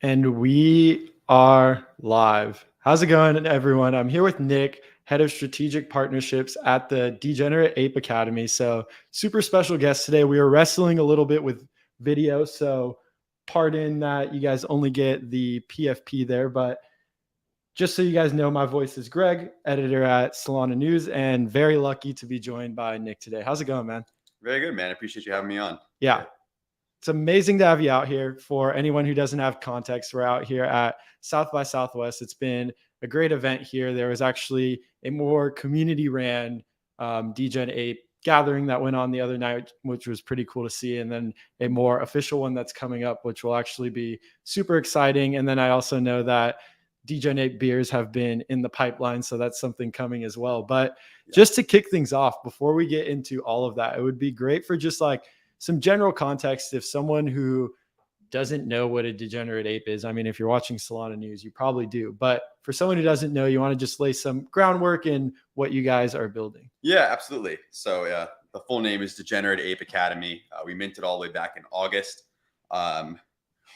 And we are live. How's it going, everyone? I'm here with Nick, head of strategic partnerships at the Degenerate Ape Academy. So, super special guest today. We were wrestling a little bit with video, so pardon that you guys only get the PFP there. But just so you guys know, my voice is Greg, editor at Solana News, and very lucky to be joined by Nick today. How's it going, man? Very good, man. I appreciate you having me on. Yeah. It's amazing to have you out here. For anyone who doesn't have context, we're out here at South by Southwest. It's been a great event here. There was actually a more community ran Degen Ape gathering that went on the other night, which was pretty cool to see. And then a more official one that's coming up, which will actually be super exciting. And then I also know that Degen Ape beers have been in the pipeline. So that's something coming as well. But just to kick things off, before we get into all of that, it would be great for just like some general context. If someone who doesn't know what a degenerate ape is, I mean, if you're watching Solana News, you probably do. But for someone who doesn't know, you want to just lay some groundwork in what you guys are building. Yeah, absolutely. So the full name is DegenApe Academy. We minted all the way back in August.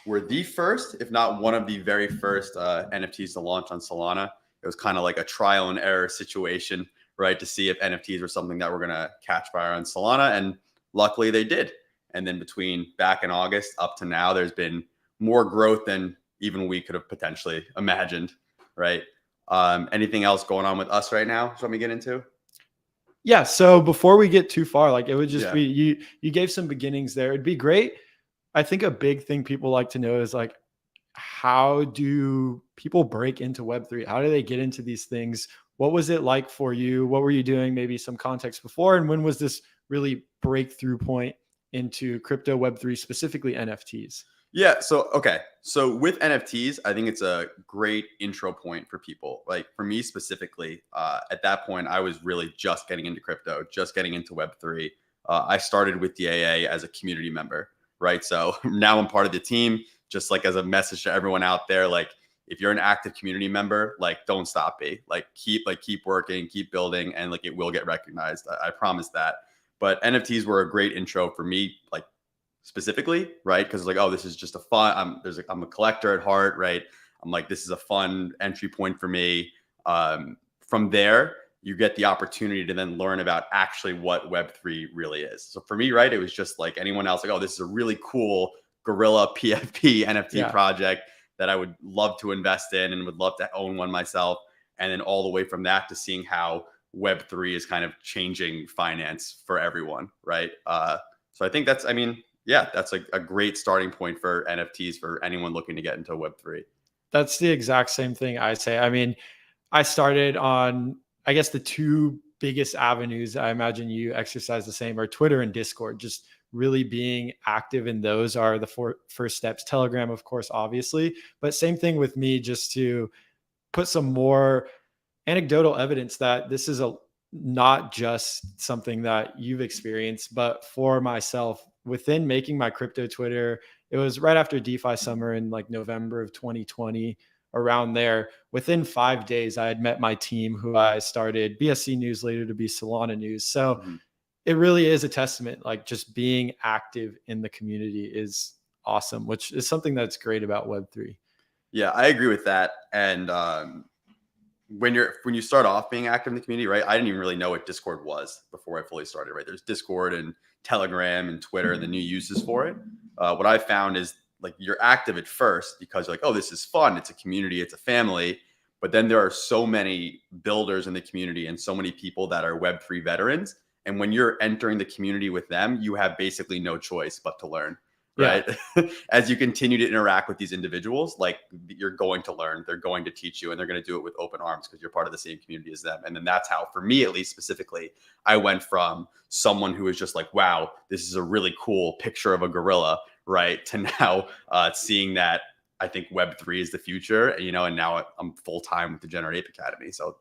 We're the first, if not one of the very first NFTs to launch on Solana. It was kind of like a trial and error situation, right? To see if NFTs were something that were going to catch fire on Solana. And luckily they did. And then between back in August up to now, there's been more growth than even we could have potentially imagined, right? Anything else going on with us right now? Let me get into. Yeah. So before we get too far, like it would just be, you gave some beginnings there. It'd be great. I think a big thing people like to know is like, how do people break into Web3? How do they get into these things? What was it like for you? What were you doing? Maybe some context before, and when was this really breakthrough point into crypto Web3, specifically NFTs? Yeah. So with NFTs, I think it's a great intro point for people. Like for me specifically, at that point, I was really just getting into crypto, just getting into Web3. I started with DAA as a community member, right? So now I'm part of the team. Just like as a message to everyone out there, like if you're an active community member, like don't stop me. Like keep working, keep building, and like it will get recognized. I promise that. But NFTs were a great intro for me, like specifically, right? Because like, oh, this is just a fun. I'm a collector at heart, right? I'm like, this is a fun entry point for me. From there, you get the opportunity to then learn about actually what Web3 really is. So for me, right, it was just like anyone else, like, oh, this is a really cool gorilla PFP NFT project that I would love to invest in and would love to own one myself. And then all the way from that to seeing how Web3 is kind of changing finance for everyone, right? So I think that's like a great starting point for NFTs for anyone looking to get into Web3. That's the exact same thing I say. I mean, I started on, I guess, the two biggest avenues. I imagine you exercise the same, are Twitter and Discord. Just really being active in those are the first steps. Telegram, of course, obviously, but same thing with me, just to put some more anecdotal evidence that this is not just something that you've experienced, but for myself, within making my crypto Twitter, it was right after DeFi summer in like November of 2020, around there. Within 5 days, I had met my team, who I started BSC News, later to be Solana News. So it really is a testament, like just being active in the community is awesome, which is something that's great about Web3. Yeah, I agree with that. And when you start off being active in the community, right? I didn't even really know what Discord was before I fully started, right? There's Discord and Telegram and Twitter and the new uses for it. What I found is like you're active at first because you're like, oh, this is fun. It's a community, it's a family. But then there are so many builders in the community and so many people that are Web3 veterans. And when you're entering the community with them, you have basically no choice but to learn. Right. Yeah. As you continue to interact with these individuals, like you're going to learn, they're going to teach you, and they're going to do it with open arms because you're part of the same community as them. And then that's how, for me, at least specifically, I went from someone who was just like, wow, this is a really cool picture of a gorilla, right? To now seeing that I think Web3 is the future, and now I'm full time with the DegenApe Academy. So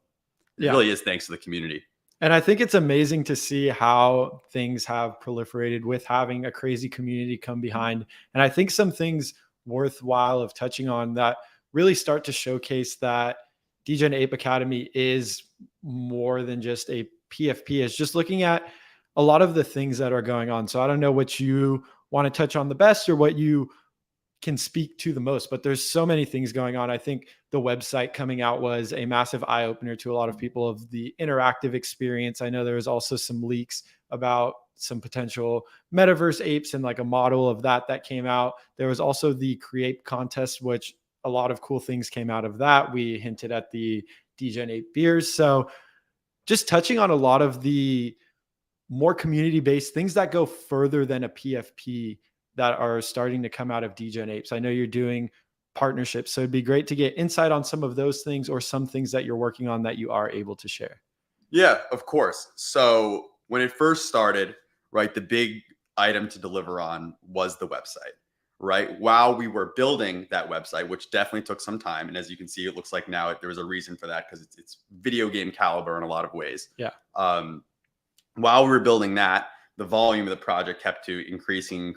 it really is thanks to the community. And I think it's amazing to see how things have proliferated with having a crazy community come behind. And I think some things worthwhile of touching on that really start to showcase that DegenApe Academy is more than just a PFP, is just looking at a lot of the things that are going on. So I don't know what you want to touch on the best, or what you can speak to the most, but there's so many things going on. I think the website coming out was a massive eye opener to a lot of people of the interactive experience. I know there was also some leaks about some potential metaverse apes and like a model of that came out. There was also the Create contest, which a lot of cool things came out of that. We hinted at the DegenApe beers. So just touching on a lot of the more community-based things that go further than a PFP that are starting to come out of DegenApes. I know you're doing partnerships, so it'd be great to get insight on some of those things or some things that you're working on that you are able to share. Yeah, of course. So when it first started, right, the big item to deliver on was the website, right? While we were building that website, which definitely took some time, and as you can see, it looks like now there was a reason for that because it's video game caliber in a lot of ways. Yeah. While we were building that, the volume of the project kept to increasing,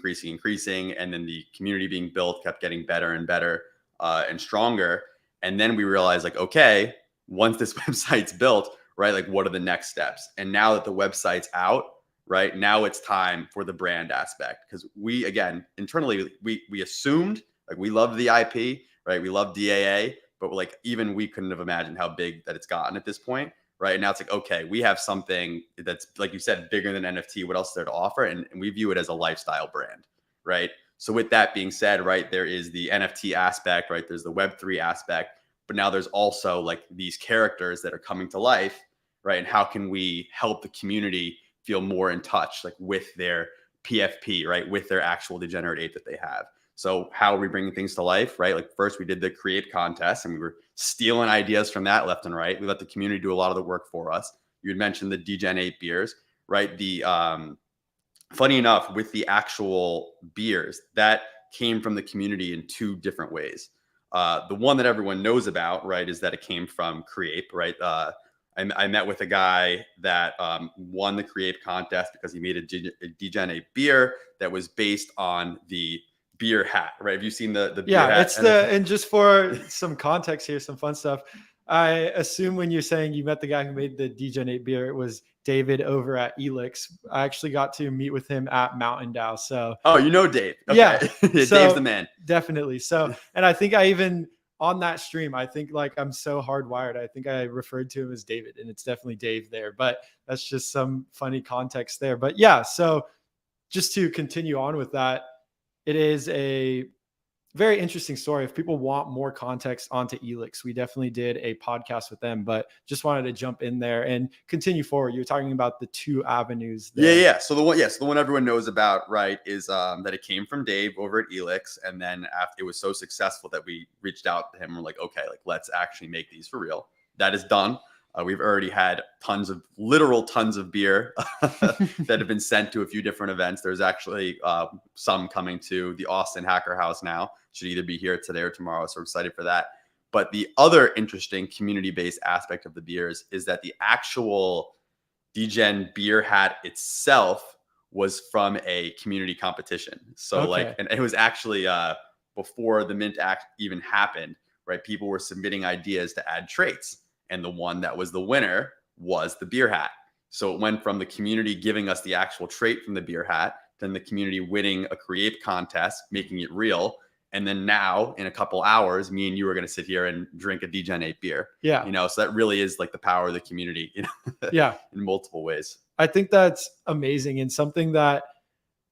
and then the community being built kept getting better and better and stronger. And then we realized, like, okay, once this website's built, right, like, what are the next steps? And now that the website's out, right, now it's time for the brand aspect. Because we, again, internally, we assumed, like, we loved the IP, right? We love DAA, but like, even we couldn't have imagined how big that it's gotten at this point. Right now, it's like, okay, we have something that's, like you said, bigger than NFT. What else is there to offer? And we view it as a lifestyle brand, right? So with that being said, right, there is the NFT aspect, right? There's the Web3 aspect, but now there's also like these characters that are coming to life, right? And how can we help the community feel more in touch, like, with their PFP, right? With their actual degenerate ape that they have. So how are we bringing things to life, right? Like, first we did the Create contest and we were stealing ideas from that left and right. We let the community do a lot of the work for us. You had mentioned the DegenApe beers, right? The funny enough, with the actual beers, that came from the community in two different ways. The one that everyone knows about, right, is that it came from Create, right? I met with a guy that won the Create contest because he made a DegenApe beer that was based on the beer hat, right? Have you seen the beer hat? Yeah, it's and just for some context here, some fun stuff. I assume when you're saying you met the guy who made the DegenApe beer, it was David over at Elix. I actually got to meet with him at Mountain Dow. So oh, you know Dave. Okay. Yeah. Dave's So, the man. Definitely. So, and I think I even on that stream, I think like I'm so hardwired. I think I referred to him as David, and it's definitely Dave there, but that's just some funny context there. But yeah, so just to continue on with that, it is a very interesting story. If people want more context onto Elix, we definitely did a podcast with them, but just wanted to jump in there and continue forward. You're talking about the two avenues there. Yeah. So the one everyone knows about, right, is that it came from Dave over at Elix. And then after it was so successful that we reached out to him and we're like, okay, like, let's actually make these for real. That is done. We've already had literal tons of beer that have been sent to a few different events. There's actually some coming to the Austin Hacker House now. Should either be here today or tomorrow. So we're excited for that. But the other interesting community-based aspect of the beers is that the actual Degen beer hat itself was from a community competition. So and it was actually before the Mint Act even happened, right? People were submitting ideas to add traits. And the one that was the winner was the beer hat. So it went from the community giving us the actual trait from the beer hat, then the community winning a Create contest, making it real. And then now in a couple hours, me and you are going to sit here and drink a DegenApe beer. Yeah. So that really is like the power of the community, Yeah. in multiple ways. I think that's amazing and something that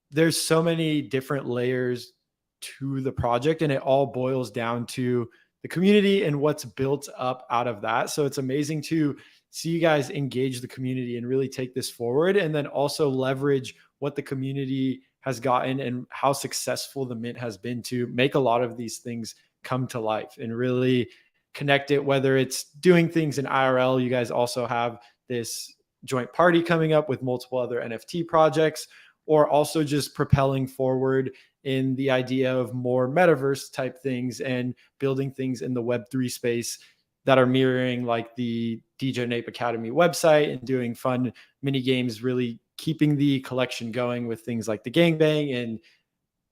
there's so many different layers to the project, and it all boils down to the community and what's built up out of that. So it's amazing to see you guys engage the community and really take this forward, and then also leverage what the community has gotten and how successful the Mint has been to make a lot of these things come to life and really connect it, whether it's doing things in IRL. You guys also have this joint party coming up with multiple other NFT projects, or also just propelling forward in the idea of more metaverse type things and building things in the Web3 space that are mirroring like the DegenApeAcademy website and doing fun mini games, really keeping the collection going with things like the gangbang. And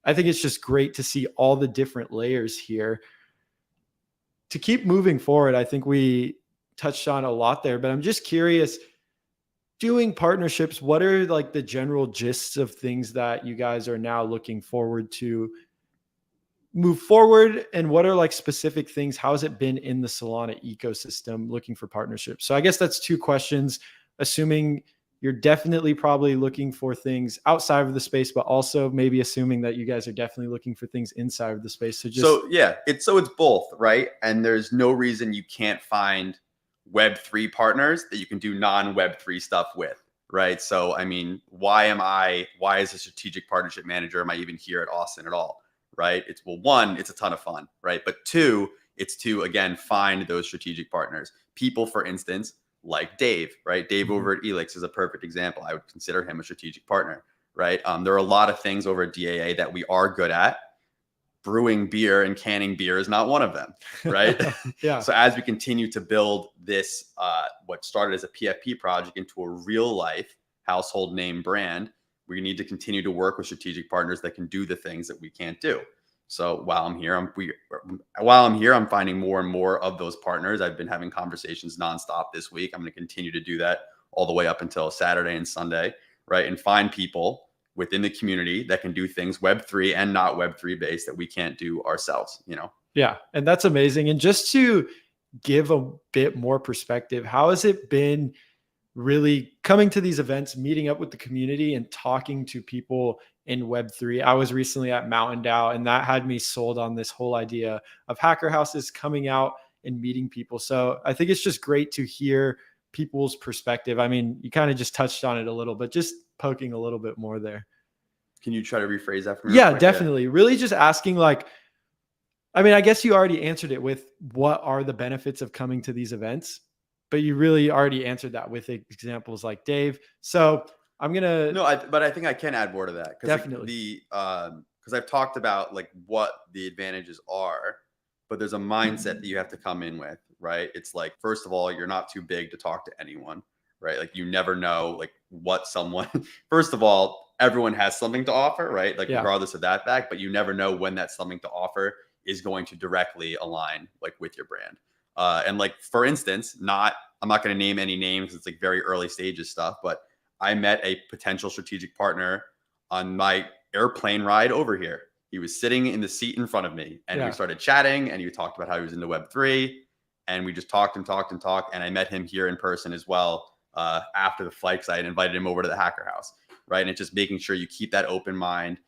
I think it's just great to see all the different layers here. To keep moving forward, I think we touched on a lot there, but I'm just curious, doing partnerships, what are like the general gists of things that you guys are now looking forward to move forward, and what are like specific things? How has it been in the Solana ecosystem looking for partnerships? So I guess that's two questions, assuming you're definitely probably looking for things outside of the space, but also maybe assuming that you guys are definitely looking for things inside of the space. So just it's both, right? And there's no reason you can't find Web3 partners that you can do non-Web3 stuff with, right? So I mean, why is a strategic partnership manager, am I even here at Austin at all? Right? It's, well, one, it's a ton of fun, right? But two, it's to, again, find those strategic partners. People, for instance, like Dave, right? Dave over at Elix is a perfect example. I would consider him a strategic partner, right? There are a lot of things over at DAA that we are good at. Brewing beer and canning beer is not one of them, right? Yeah. So as we continue to build this, what started as a PFP project into a real life household name brand, we need to continue to work with strategic partners that can do the things that we can't do. So while I'm here, I'm finding more and more of those partners. I've been having conversations nonstop this week. I'm going to continue to do that all the way up until Saturday and Sunday, right? And find people within the community that can do things Web3 and not Web3 based that we can't do ourselves, you know? Yeah. And that's amazing. And just to give a bit more perspective, how has it been really coming to these events, meeting up with the community and talking to people in Web3? I was recently at Mountain DAO, and that had me sold on this whole idea of hacker houses, coming out and meeting people. So I think it's just great to hear people's perspective. I mean, you kind of just touched on it a little, but just poking a little bit more there. Can you try to rephrase that for me? Yeah, definitely. Really just asking, like, I mean, I guess you already answered it with what are the benefits of coming to these events, but you really already answered that with examples like Dave. So I'm gonna but I think I can add more to that, definitely because I've talked about like what the advantages are, but there's a mindset that you have to come in with, right? It's like, first of all, you're not too big to talk to anyone, right? Like you never know like what someone. First of all, everyone has something to offer, right? Like regardless of that fact, but you never know when that something to offer is going to directly align like with your brand. And like, for instance, I'm not going to name any names. It's like very early stages stuff, but I met a potential strategic partner on my airplane ride over here. He was sitting in the seat in front of me, and we started chatting, and he talked about how he was into Web3, and we just talked. And I met him here in person as well after the flight, because I had invited him over to the hacker house, right? And it's just making sure you keep that open mind.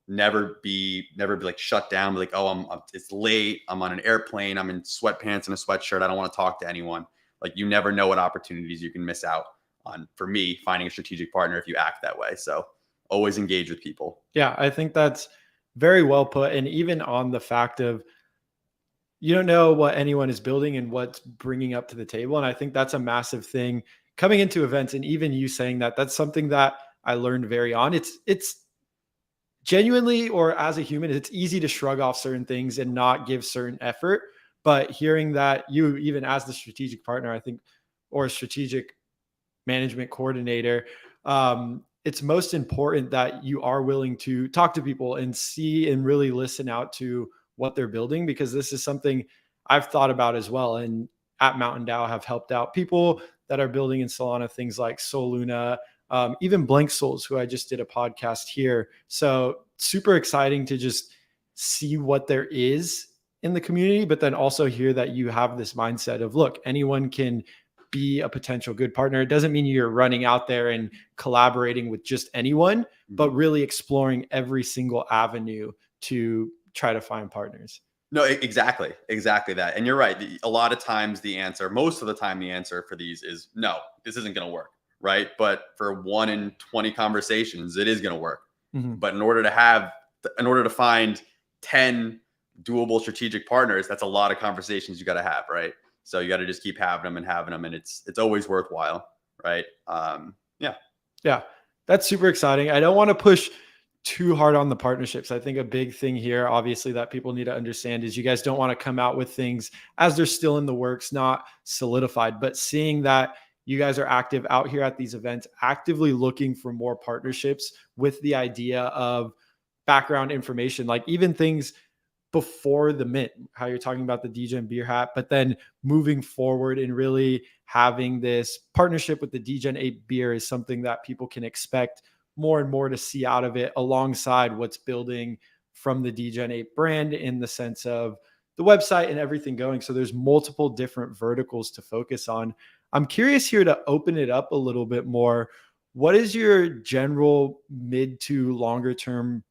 Never be like shut down, like, oh, it's late, I'm on an airplane, I'm in sweatpants and a sweatshirt, I don't want to talk to anyone. Like, you never know what opportunities you can miss out on, for me, finding a strategic partner if you act that way. So always engage with people. Yeah, I think that's very well put. And even on the fact of, you don't know what anyone is building and what's bringing up to the table. And I think that's a massive thing coming into events. And even you saying that, that's something that I learned very on. It's genuinely, or as a human, it's easy to shrug off certain things and not give certain effort. But hearing that you, even as the strategic partner, I think, or a strategic management coordinator, it's most important that you are willing to talk to people and see and really listen out to what they're building, because this is something I've thought about as well. And at Mountain DAO have helped out people that are building in Solana, things like Soluna, even Blank Souls, who I just did a podcast here. So super exciting to just see what there is in the community, but then also hear that you have this mindset of, look, anyone can be a potential good partner. It doesn't mean you're running out there and collaborating with just anyone, but really exploring every single avenue to try to find partners. No, exactly that. And you're right. A lot of times most of the time, the answer for these is no, this isn't going to work. Right. But for 1 in 20 conversations, it is going to work. Mm-hmm. But in order to find 10 doable strategic partners, that's a lot of conversations you got to have. Right. So you got to just keep having them. And it's always worthwhile. Right. Yeah. That's super exciting. I don't want to push too hard on the partnerships. I think a big thing here, obviously, that people need to understand is you guys don't want to come out with things as they're still in the works, not solidified, but seeing that you guys are active out here at these events, actively looking for more partnerships with the idea of background information, like even things before the mint, how you're talking about the Degen beer hat, but then moving forward and really having this partnership with the DegenApe beer is something that people can expect more and more to see out of it, alongside what's building from the DegenApe brand in the sense of the website and everything going. So there's multiple different verticals to focus on. I'm curious here to open it up a little bit more. What is your general mid to longer term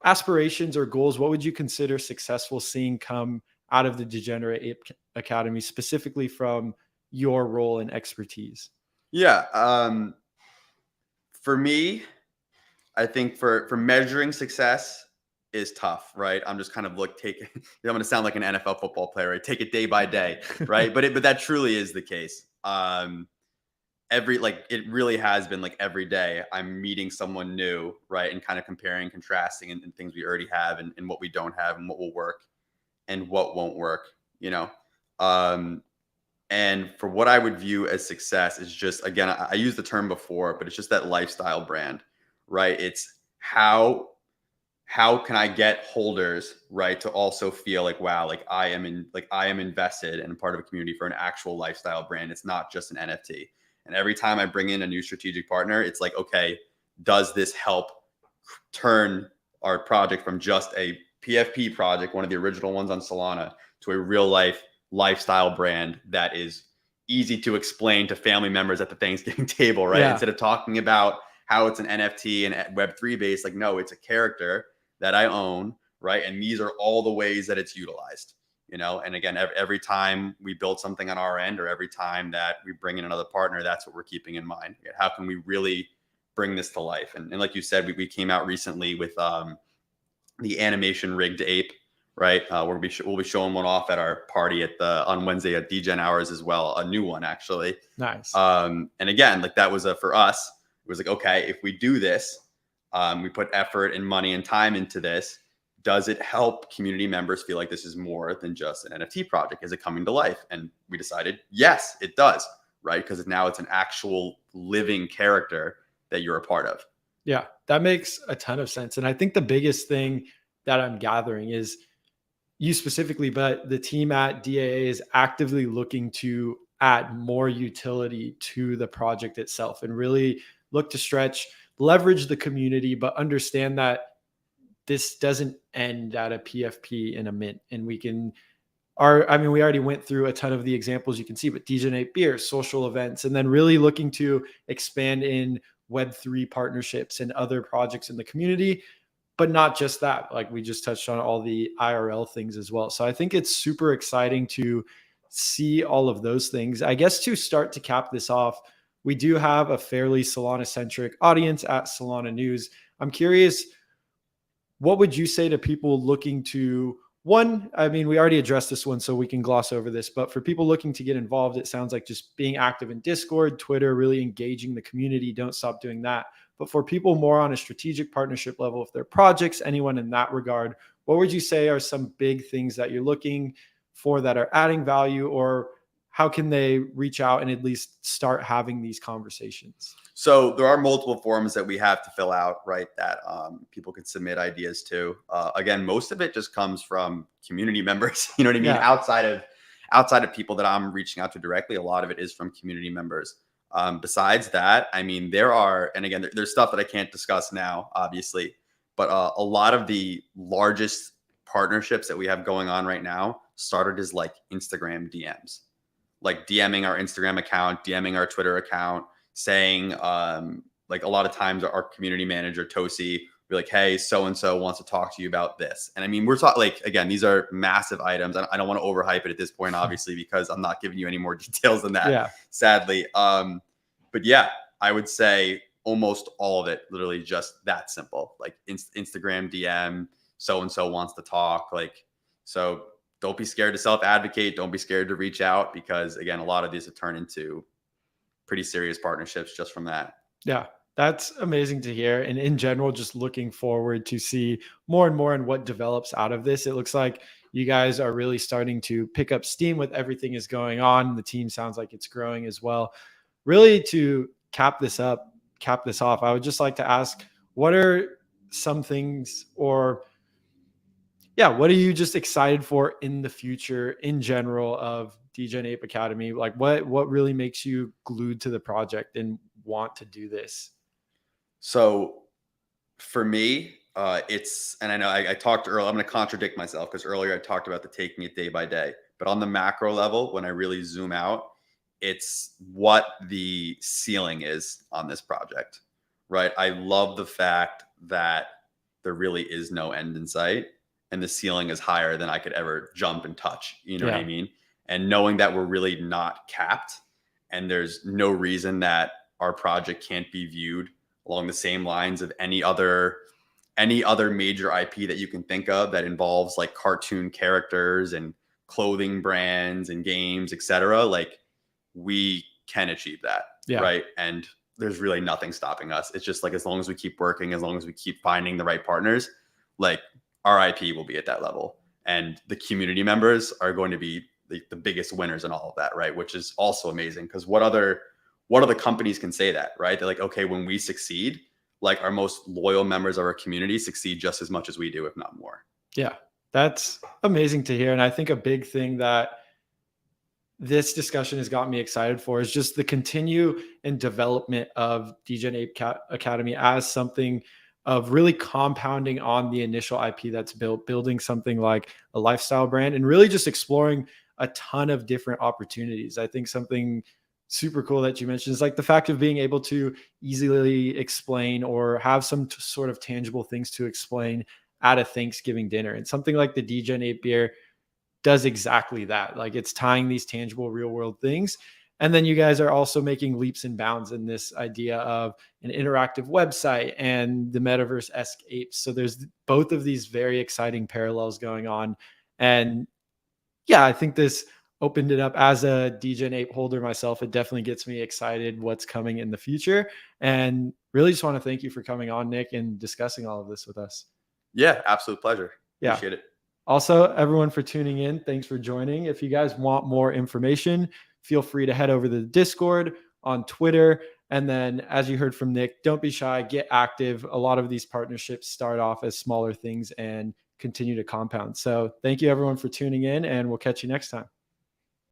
aspirations or goals? What would you consider successful seeing come out of the Degenerate Ape Academy, specifically from your role and expertise? Yeah. For me, I think for measuring success is tough, right? I'm just kind of taking. I'm going to sound like an NFL football player, right? Take it day by day, right? But that truly is the case. It really has been like every day I'm meeting someone new, right? And kind of comparing, contrasting, and things we already have and what we don't have and what will work and what won't work, you know? Um, and for what I would view as success is just, again, I used the term before, but it's just that lifestyle brand, right? It's how can I get holders, right, to also feel like, wow, like I am invested and part of a community for an actual lifestyle brand. It's not just an NFT. And every time I bring in a new strategic partner, it's like, okay, does this help turn our project from just a PFP project, one of the original ones on Solana, to a real life lifestyle brand that is easy to explain to family members at the Thanksgiving table, right? Yeah. Instead of talking about how it's an NFT and Web3 based, like, no, it's a character that I own, right? And these are all the ways that it's utilized, you know? And again, every time we build something on our end or every time that we bring in another partner, that's what we're keeping in mind. How can we really bring this to life? And like you said, we came out recently with the animation rigged ape, right? We'll be showing one off at our party on Wednesday at Degen Hours as well, a new one actually. Nice. And again, like that was for us. It was like, okay, if we do this, we put effort and money and time into this. Does it help community members feel like this is more than just an NFT project? Is it coming to life? And we decided, yes, it does, right? Because now it's an actual living character that you're a part of. Yeah, that makes a ton of sense. And I think the biggest thing that I'm gathering is you specifically, but the team at DAA is actively looking to add more utility to the project itself and really look to stretch, leverage the community, but understand that this doesn't end at a PFP in a mint. And we already went through a ton of the examples you can see, but DegenApe beer, social events, and then really looking to expand in Web3 partnerships and other projects in the community. But not just that, like we just touched on all the IRL things as well. So I think it's super exciting to see all of those things. I guess to start to cap this off, we do have a fairly Solana-centric audience at Solana News. I'm curious, what would you say to people looking to, one, I mean, we already addressed this one, so we can gloss over this, but for people looking to get involved, it sounds like just being active in Discord, Twitter, really engaging the community. Don't stop doing that. But for people more on a strategic partnership level, if they're projects, anyone in that regard, what would you say are some big things that you're looking for that are adding value, or how can they reach out and at least start having these conversations? So there are multiple forms that we have to fill out, right? That people can submit ideas to. Again, most of it just comes from community members. You know what I mean? Yeah. Outside of people that I'm reaching out to directly, a lot of it is from community members. Besides that, I mean, there's stuff that I can't discuss now, obviously, but a lot of the largest partnerships that we have going on right now started as like Instagram DMs, like DMing our Instagram account, DMing our Twitter account, saying, like a lot of times our community manager, Tosi, be like, hey, so-and-so wants to talk to you about this. And I mean, we're talking like, again, these are massive items. I don't want to overhype it at this point, obviously, because I'm not giving you any more details than that, sadly. But yeah, I would say almost all of it, literally just that simple, like Instagram DM, so-and-so wants to talk. Like, so don't be scared to self-advocate. Don't be scared to reach out, because again, a lot of these have turned into pretty serious partnerships just from that. Yeah, that's amazing to hear. And in general, just looking forward to see more and more and what develops out of this. It looks like you guys are really starting to pick up steam with everything is going on. The team sounds like it's growing as well. Really, to cap this off, I would just like to ask, what are some things, or what are you just excited for in the future in general of DegenApe Academy? Like what really makes you glued to the project and want to do this? So for me, And I know I talked earlier, I'm going to contradict myself because earlier I talked about the taking it day by day, but on the macro level, when I really zoom out, it's what the ceiling is on this project, right? I love the fact that there really is no end in sight and the ceiling is higher than I could ever jump and touch. You know what I Yeah. mean? And knowing that we're really not capped and there's no reason that our project can't be viewed along the same lines of any other major IP that you can think of that involves like cartoon characters and clothing brands and games, etc. Like we can achieve that, Yeah. right? And there's really nothing stopping us. It's just like as long as we keep working, as long as we keep finding the right partners, like our IP will be at that level, and the community members are going to be the biggest winners in all of that, right? Which is also amazing because what other companies can say that, right? They're like, okay, when we succeed, like our most loyal members of our community succeed just as much as we do, if not more. Yeah. That's amazing to hear. And I think a big thing that this discussion has got me excited for is just the continue and development of Academy as something of really compounding on the initial IP that's built, building something like a lifestyle brand and really just exploring a ton of different opportunities. I think something super cool that you mentioned is like the fact of being able to easily explain or have some sort of tangible things to explain at a Thanksgiving dinner. And something like the DegenApe beer does exactly that. Like it's tying these tangible real world things. And then you guys are also making leaps and bounds in this idea of an interactive website and the metaverse-esque apes. So there's both of these very exciting parallels going on. And yeah, I think this opened it up as a DegenApe holder myself. It definitely gets me excited what's coming in the future. And really just want to thank you for coming on, Nick, and discussing all of this with us. Yeah, absolute pleasure. Yeah. Appreciate it. Also, everyone for tuning in, thanks for joining. If you guys want more information, feel free to head over to the Discord, on Twitter. And then, as you heard from Nick, don't be shy, get active. A lot of these partnerships start off as smaller things and continue to compound. So thank you everyone for tuning in, and we'll catch you next time.